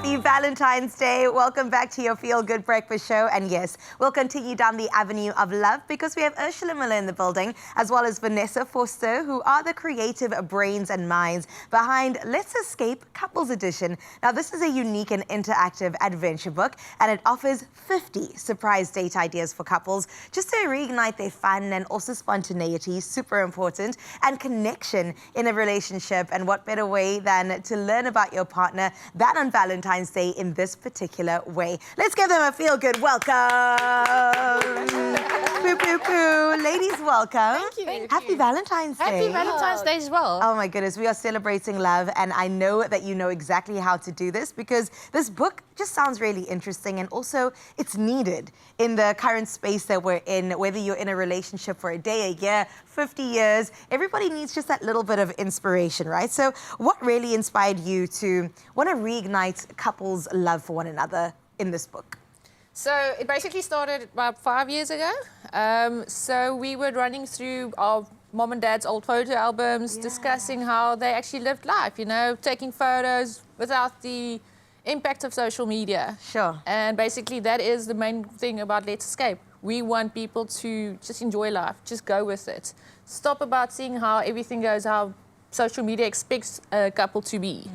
Happy Valentine's Day. Welcome back to your Feel Good Breakfast Show. And yes, we'll continue down the avenue of love because we have Ursula Miller in the building, as well as Vanessa Forster, who are the creative brains and minds behind Let's Escape Couples Edition. Now, this is a unique and interactive adventure book, and it offers 50 surprise date ideas for couples just to reignite their fun and also spontaneity, super important, and connection in a relationship. And what better way than to learn about your partner than on Valentine's Day in this particular way. Let's give them a feel-good welcome. Poo, poo, poo. Ladies, welcome. Thank you. Happy Valentine's Day. Happy Valentine's Day as well. Oh my goodness, we are celebrating love, and I know that you know exactly how to do this because this book just sounds really interesting, and also it's needed in the current space that we're in, whether you're in a relationship for a day, a year, 50 years, everybody needs just that little bit of inspiration, right? So what really inspired you to want to reignite couples' love for one another in this book? So it basically started about 5 years ago. So we were running through our mom and dad's old photo albums, discussing how they actually lived life, you know, taking photos without the impact of social media. Sure. And basically that is the main thing about Let's Escape. We want people to just enjoy life, just go with it. Stop about seeing how everything goes, how social media expects a couple to be.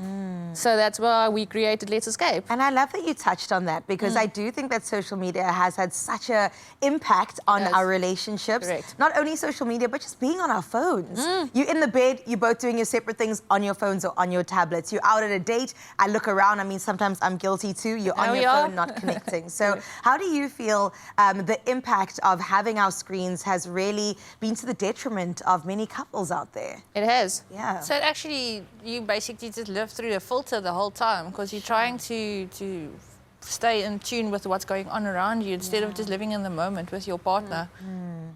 So that's why we created Let's Escape. And I love that you touched on that because I do think that social media has had such an impact on our relationships. Correct. Not only social media, but just being on our phones. You're in the bed, you're both doing your separate things on your phones or on your tablets. You're out at a date, I look around, I mean, sometimes I'm guilty too. You're on your phone, not connecting. So how do you feel the impact of having our screens has really been to the detriment of many couples out there? It has. Yeah. So actually, you basically just live through a filter the whole time because you're trying to stay in tune with what's going on around you instead of just living in the moment with your partner.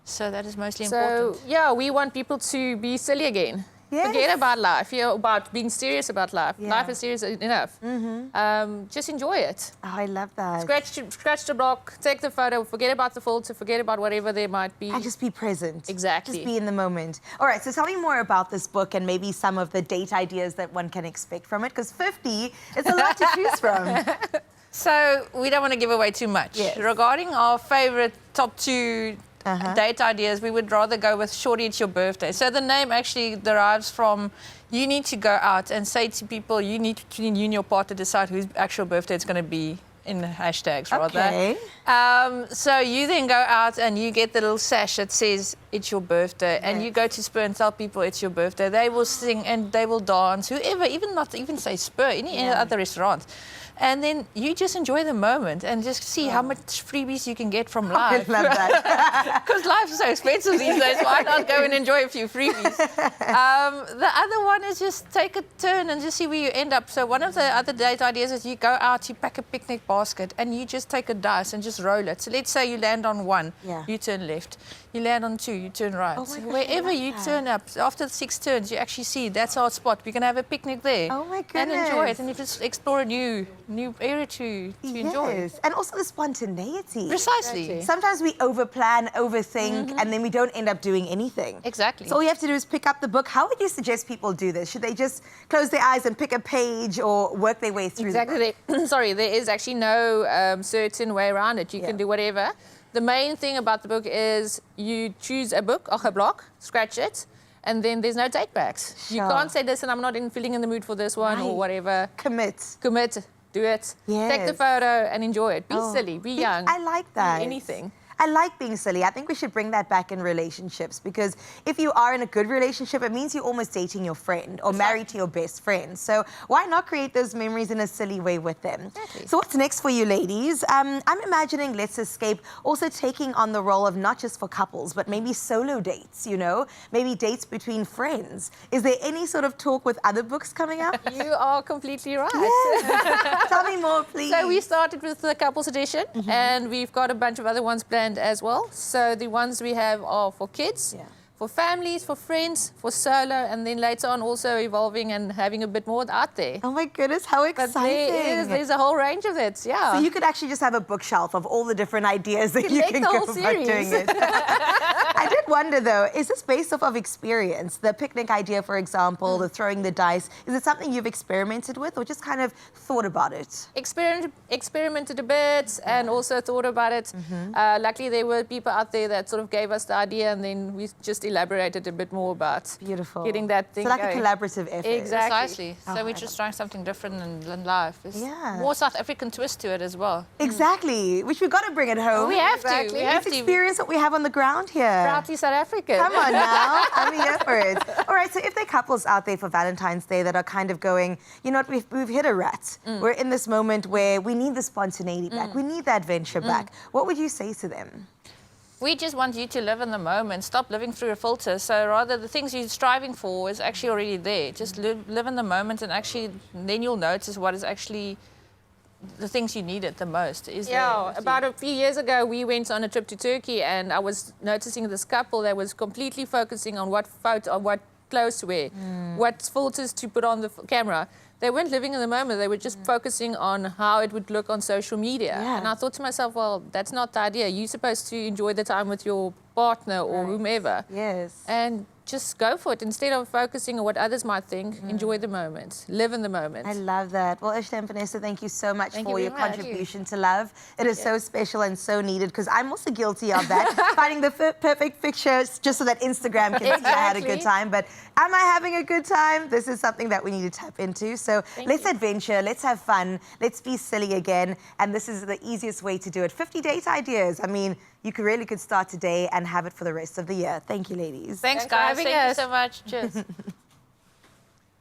So that is mostly important. So yeah, we want people to be silly again. Yes. Forget about life. You're about being serious about life. Yeah. Life is serious enough. Just enjoy it. Oh, I love that. Scratch the block, take the photo, forget about the filter, forget about whatever there might be. And just be present. Exactly. Just be in the moment. All right, so tell me more about this book and maybe some of the date ideas that one can expect from it, because 50 is a lot to choose from. So we don't want to give away too much. Yes. Regarding our favorite top two date ideas, we would rather go with Shorty, it's your birthday. So the name actually derives from you need to go out and say to people, you need to, you and your partner decide whose actual birthday it's going to be in the hashtags rather. Okay. So you then go out and you get the little sash that says it's your birthday, and you go to Spur and tell people it's your birthday. They will sing and they will dance, whoever, not even say Spur, any other restaurant. And then you just enjoy the moment and just see how much freebies you can get from life. I love that. Because life is so expensive these days, why not go and enjoy a few freebies? The other one is just take a turn and just see where you end up. So one of the other date ideas is you go out, you pack a picnic basket, and you just take a dice and just roll it. So let's say you land on one, you turn left. You land on two, you turn right. Oh my gosh, wherever you turn up, after 6 turns, you actually see that's our spot. We can have a picnic there. Oh my And enjoy it, goodness. and you just explore a new area to enjoy. Yes, and also the spontaneity. Precisely. Sometimes we overplan, overthink, and then we don't end up doing anything. Exactly. So all you have to do is pick up the book. How would you suggest people do this? Should they just close their eyes and pick a page or work their way through the book? Sorry, there is actually no certain way around it. You can do whatever. The main thing about the book is you choose a book, or a block, scratch it, and then there's no take-backs. You can't say, listen, I'm not feeling in the mood for this one or whatever. Commit. Commit, do it. Take the photo and enjoy it. Be silly, be young. I like that. Do anything. I like being silly. I think we should bring that back in relationships, because if you are in a good relationship, it means you're almost dating your friend or married to your best friend. So why not create those memories in a silly way with them? Exactly. So what's next for you ladies? I'm imagining Let's Escape also taking on the role of not just for couples, but maybe solo dates, you know, maybe dates between friends. Is there any sort of talk with other books coming up? You are completely right. Yes. Tell me more, please. So we started with the couples edition, and we've got a bunch of other ones planned as well. So the ones we have are for kids, for families, for friends, for solo, and then later on also evolving and having a bit more out there. Oh my goodness, how exciting. But there's a whole range of it, So you could actually just have a bookshelf of all the different ideas that you can the go whole about series. doing it. I did did wonder though, is this based off of experience? The picnic idea, for example, the throwing the dice, is it something you've experimented with or just kind of thought about it? Experimented a bit and also thought about it. Luckily, there were people out there that sort of gave us the idea, and then we just elaborated a bit more about getting that thing So like going. a collaborative effort. Exactly. Precisely. So we're just trying something different in life. It's Yeah. more South African twist to it as well. Exactly, which we've got to bring it home. We have to. Exactly. We have Let's to. experience what we have on the ground here. Proudly South African. Come on now, I'm here for it. All right, so if there are couples out there for Valentine's Day that are kind of going, you know what, we've hit a rut. We're in this moment where we need the spontaneity back, we need the adventure back. What would you say to them? We just want you to live in the moment. Stop living through a filter. So rather, the things you're striving for is actually already there. Just live in the moment, and actually, then you'll notice what is actually the things you needed the most. Yeah, about a few years ago, we went on a trip to Turkey, and I was noticing this couple that was completely focusing on what clothes to wear, what filters to put on the camera. They weren't living in the moment. They were just focusing on how it would look on social media. Yeah. And I thought to myself, well, that's not the idea. You're supposed to enjoy the time with your partner or whomever. Yes. And just go for it. Instead of focusing on what others might think, enjoy the moment. Live in the moment. I love that. Well, Ishla and Vanessa, thank you so much Thank for you your very much. contribution to love. It is so special and so needed because I'm also guilty of that, finding the perfect pictures just so that Instagram can see I had a good Exactly. time. But am I having a good time? This is something that we need to tap into. So let's adventure, let's have fun, let's be silly again. And this is the easiest way to do it. 50 date ideas. I mean, you really could start today and have it for the rest of the year. Thank you, ladies. Thanks, Thanks for guys. having Thank you us. so much. Cheers.